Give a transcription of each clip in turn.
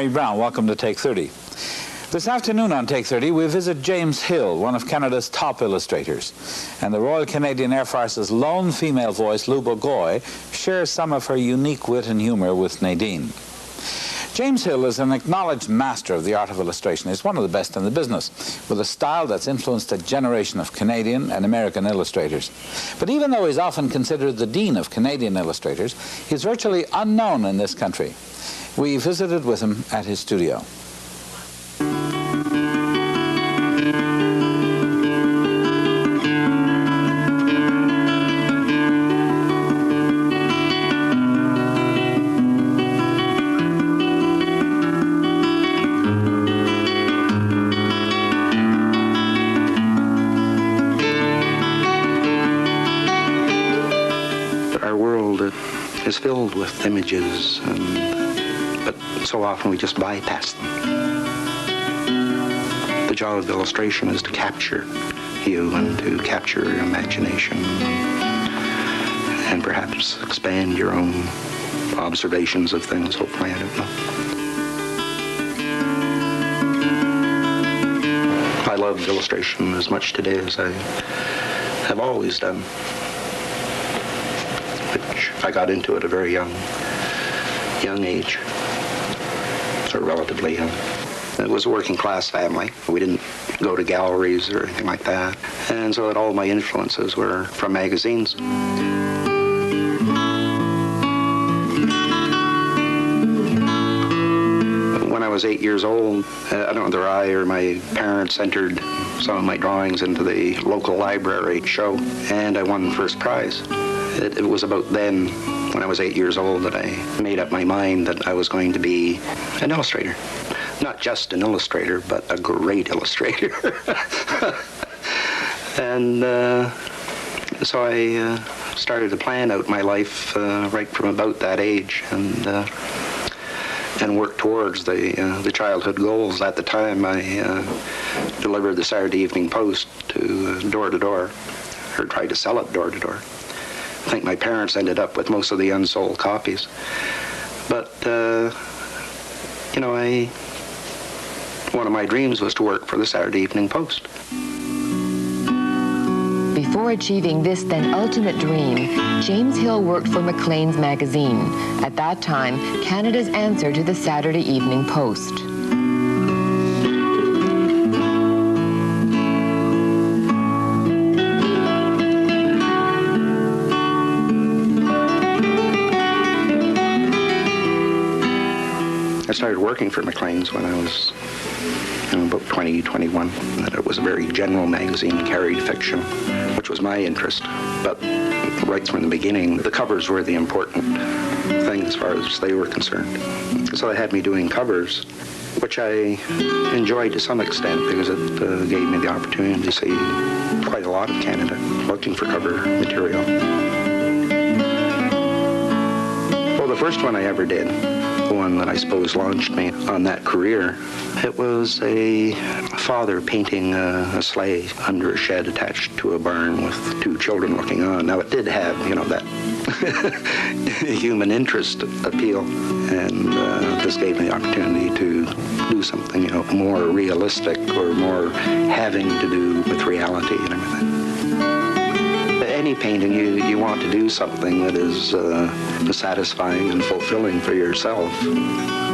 Mary Brown. Welcome to Take 30. This afternoon on Take 30, we visit James Hill, one of Canada's top illustrators. And the Royal Canadian Air Force's lone female voice, Lou Bourgoy, shares some of her unique wit and humor with Nadine. James Hill is an acknowledged master of the art of illustration. He's one of the best in the business, with a style that's influenced a generation of Canadian and American illustrators. But even though he's often considered the dean of Canadian illustrators, he's virtually unknown in this country. We visited with him at his studio. Our world is filled with images, but so often we just bypass them. The job of illustration is to capture you and to capture your imagination and perhaps expand your own observations of things, hopefully, I don't know. I love illustration as much today as I have always done, which I got into at a very young age, or relatively young. It was a working class family. We didn't go to galleries or anything like that. And so that all my influences were from magazines. When I was 8 years old, I don't know whether I or my parents entered some of my drawings into the local library show, and I won first prize. It was about then, when I was 8 years old, that I made up my mind that I was going to be an illustrator. Not just an illustrator, but a great illustrator. And so I started to plan out my life right from about that age, and work towards the childhood goals. At the time, I delivered the Saturday Evening Post to door to door, or tried to sell it door to door. I think my parents ended up with most of the unsold copies. But, one of my dreams was to work for the Saturday Evening Post. Before achieving this then ultimate dream, James Hill worked for Maclean's magazine, at that time Canada's answer to the Saturday Evening Post. I started working for Maclean's when I was about 20, 21. That it was a very general magazine, carried fiction, which was my interest. But right from the beginning, the covers were the important thing as far as they were concerned. So they had me doing covers, which I enjoyed to some extent because it gave me the opportunity to see quite a lot of Canada looking for cover material. Well, the first one I ever did, the one that I suppose launched me on that career, it was a father painting a sleigh under a shed attached to a barn with two children looking on. Now, it did have, that human interest appeal, and this gave me the opportunity to do something, more realistic or more having to do with reality and everything. Any painting, you want to do something that is satisfying and fulfilling for yourself,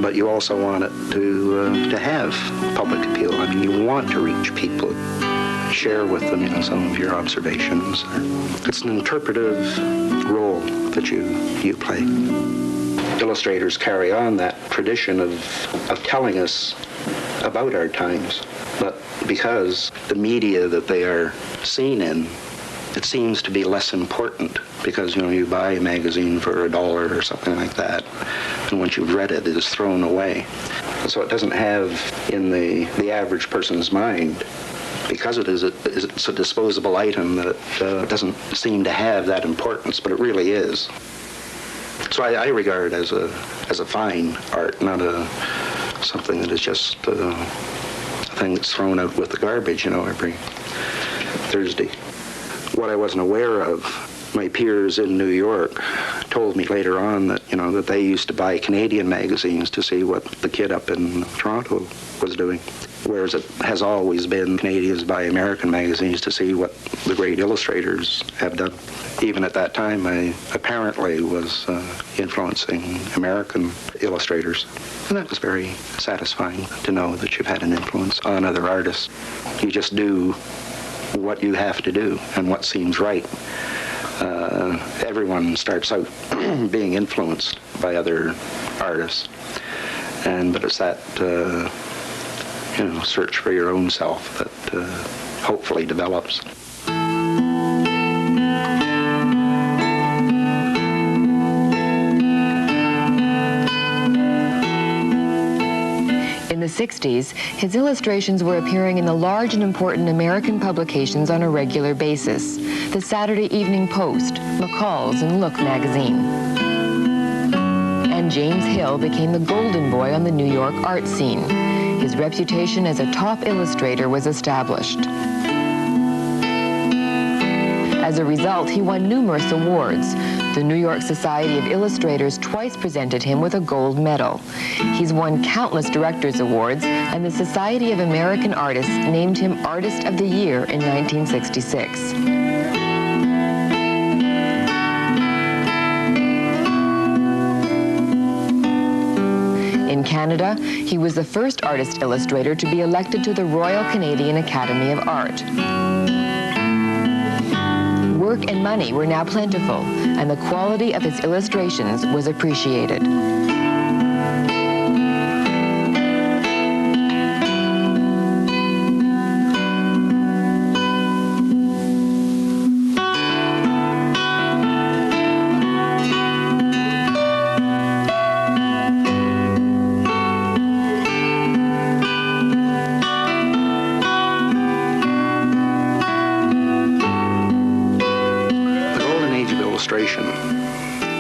but you also want it to have public appeal. I mean, you want to reach people, share with them, some of your observations. It's an interpretive role that you play. Illustrators carry on that tradition of telling us about our times, but because the media that they are seen in, it seems to be less important because, you buy a magazine for $1 or something like that, and once you've read it, it is thrown away. So it doesn't have in the average person's mind, because it's a disposable item, that it doesn't seem to have that importance, but it really is. So I regard it as a fine art, not something that is just a thing that's thrown out with the garbage, every Thursday. What I wasn't aware of my peers in New York told me later on that, that they used to buy Canadian magazines to see what the kid up in Toronto was doing. Whereas it has always been Canadians buy American magazines to see what the great illustrators have done. Even at that time, I apparently was influencing American illustrators. And that was very satisfying to know that you've had an influence on other artists. You just do what you have to do and what seems right. Everyone starts out being influenced by other artists. But it's that search for your own self that hopefully develops. In the 60s, his illustrations were appearing in the large and important American publications on a regular basis. The Saturday Evening Post, McCall's, and Look magazine. And James Hill became the golden boy on the New York art scene. His reputation as a top illustrator was established. As a result, he won numerous awards. The New York Society of Illustrators twice presented him with a gold medal. He's won countless directors' awards, and the Society of American Artists named him Artist of the Year in 1966. In Canada, he was the first artist illustrator to be elected to the Royal Canadian Academy of Art. Work and money were now plentiful, and the quality of his illustrations was appreciated.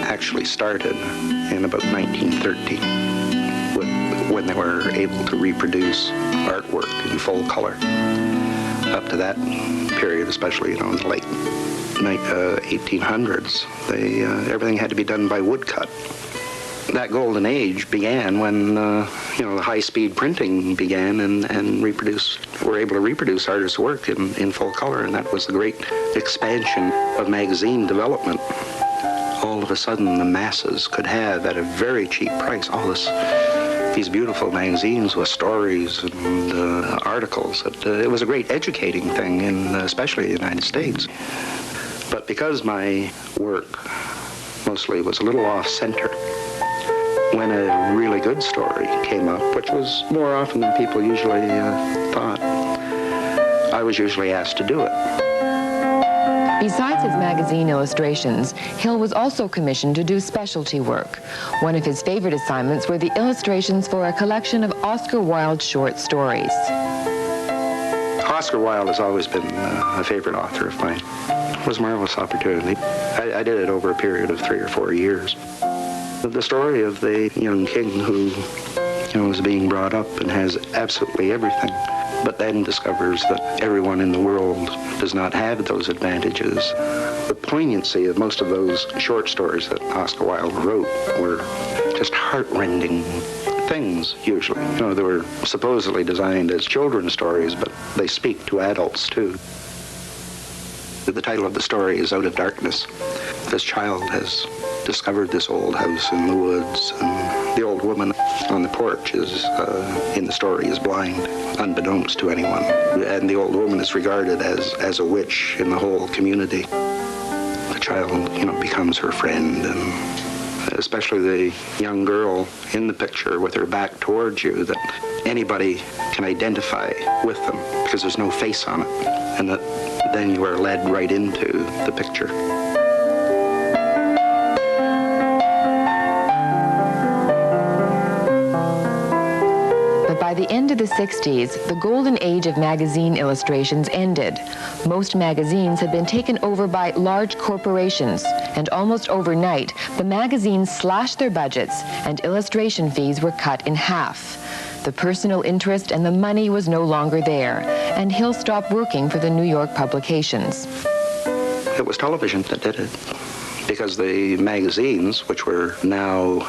Actually started in about 1930 when they were able to reproduce artwork in full color. Up to that period, especially in the late 1800s, everything had to be done by woodcut. That golden age began when the high-speed printing began and were able to reproduce artists' work in full color, and that was the great expansion of magazine development. All of a sudden, the masses could have, at a very cheap price, these beautiful magazines with stories and articles. It was a great educating thing, especially in the United States. But because my work mostly was a little off-center, when a really good story came up, which was more often than people usually thought, I was usually asked to do it. Besides his magazine illustrations, Hill was also commissioned to do specialty work. One of his favorite assignments were the illustrations for a collection of Oscar Wilde short stories. Oscar Wilde has always been a favorite author of mine. It was a marvelous opportunity. I did it over a period of 3 or 4 years. The story of the young king who is being brought up and has absolutely everything, but then discovers that everyone in the world does not have those advantages. The poignancy of most of those short stories that Oscar Wilde wrote were just heart-rending things, usually. They were supposedly designed as children's stories, but they speak to adults, too. The title of the story is Out of Darkness. This child has discovered this old house in the woods, and the old woman on the porch in the story is blind, unbeknownst to anyone. And the old woman is regarded as a witch in the whole community. The child, becomes her friend, and especially the young girl in the picture with her back towards you, that anybody can identify with them because there's no face on it, and that then you are led right into the picture. By the end of the 60s, the golden age of magazine illustrations ended. Most magazines had been taken over by large corporations, and almost overnight, the magazines slashed their budgets and illustration fees were cut in half. The personal interest and the money was no longer there, and Hill stopped working for the New York publications. it was television that did it. Because the magazines, which were now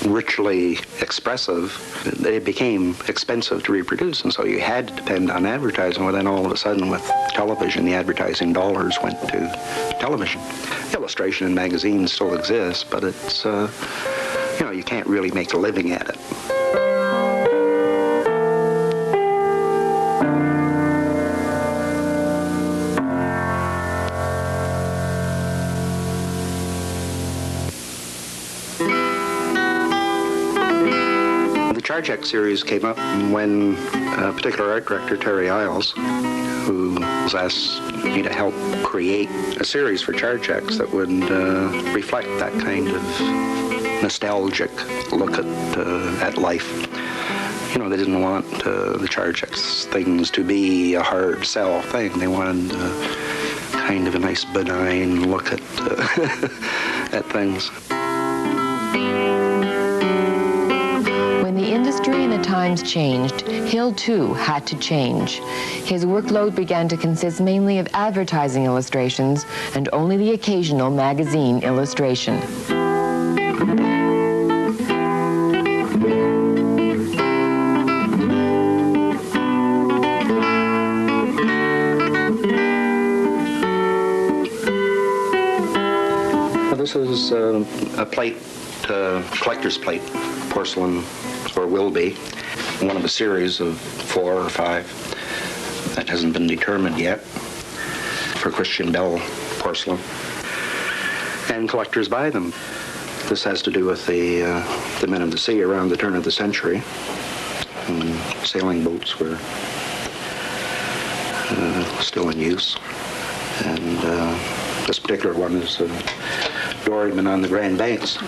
richly expressive, they became expensive to reproduce, and so you had to depend on advertising. Well, then all of a sudden with television, the advertising dollars went to television. Illustration in magazines still exists, but it's, you can't really make a living at it. The Charjek series came up when a particular art director, Terry Isles, who was asked me to help create a series for Charjeks that would reflect that kind of nostalgic look at life. They didn't want the Charjeks things to be a hard sell thing. They wanted kind of a nice benign look at at things. When the industry and the times changed, Hill too had to change. His workload began to consist mainly of advertising illustrations and only the occasional magazine illustration. This is a plate, collector's plate, porcelain, or will be, one of a series of 4 or 5 that hasn't been determined yet, for Christian Bell porcelain. And collectors buy them. This has to do with the men of the sea around the turn of the century. And sailing boats were still in use. And this particular one is a doryman on the Grand Banks.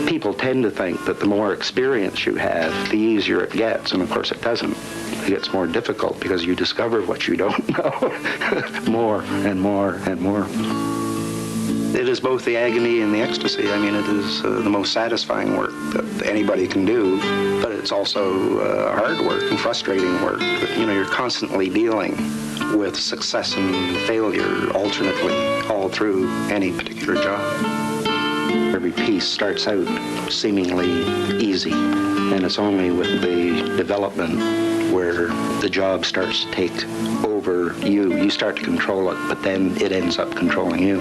People tend to think that the more experience you have, the easier it gets, and of course it doesn't. It gets more difficult because you discover what you don't know more and more and more. It is both the agony and the ecstasy. I mean, it is the most satisfying work that anybody can do, but it's also hard work and frustrating work. But, you're constantly dealing with success and failure alternately all through any particular job. Every piece starts out seemingly easy, and it's only with the development where the job starts to take over you. You start to control it, but then it ends up controlling you.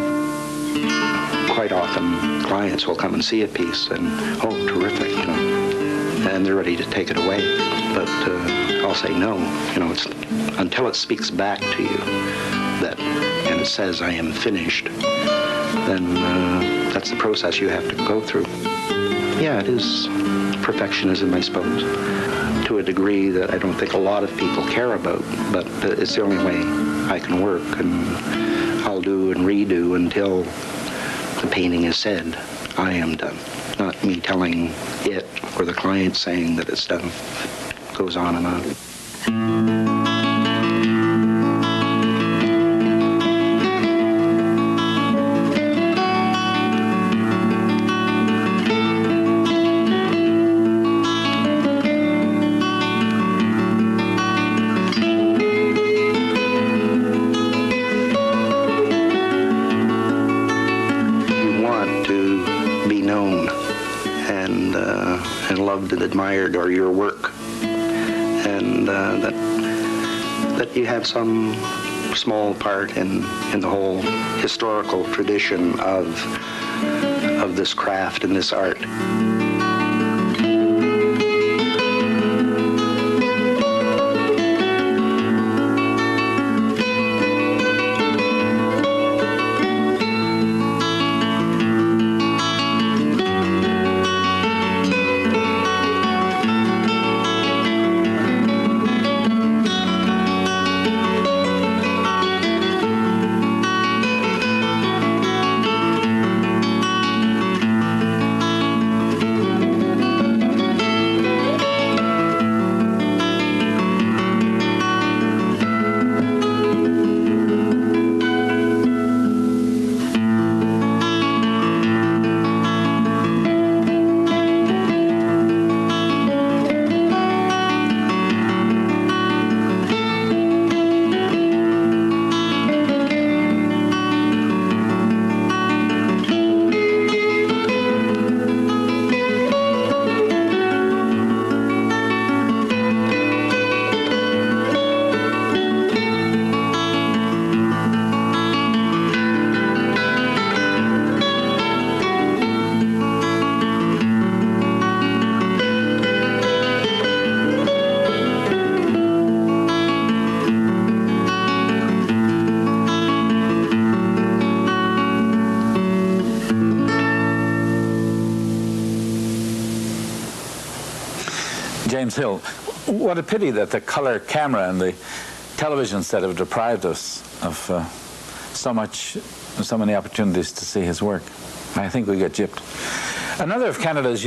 Quite often, clients will come and see a piece and, oh, terrific, and they're ready to take it away. But I'll say no, it's until it speaks back to you and it says, I am finished, then that's the process you have to go through. Yeah, it is perfectionism, I suppose, to a degree that I don't think a lot of people care about, but it's the only way I can work, and I'll do and redo until the painting is said, I am done. Not me telling it or the client saying that it's done. It goes on and on. And admired, or your work, and that you have some small part in the whole historical tradition of this craft and this art. Hill. What a pity that the color camera and the television set have deprived us of so many opportunities to see his work. I think we got gypped. Another of Canada's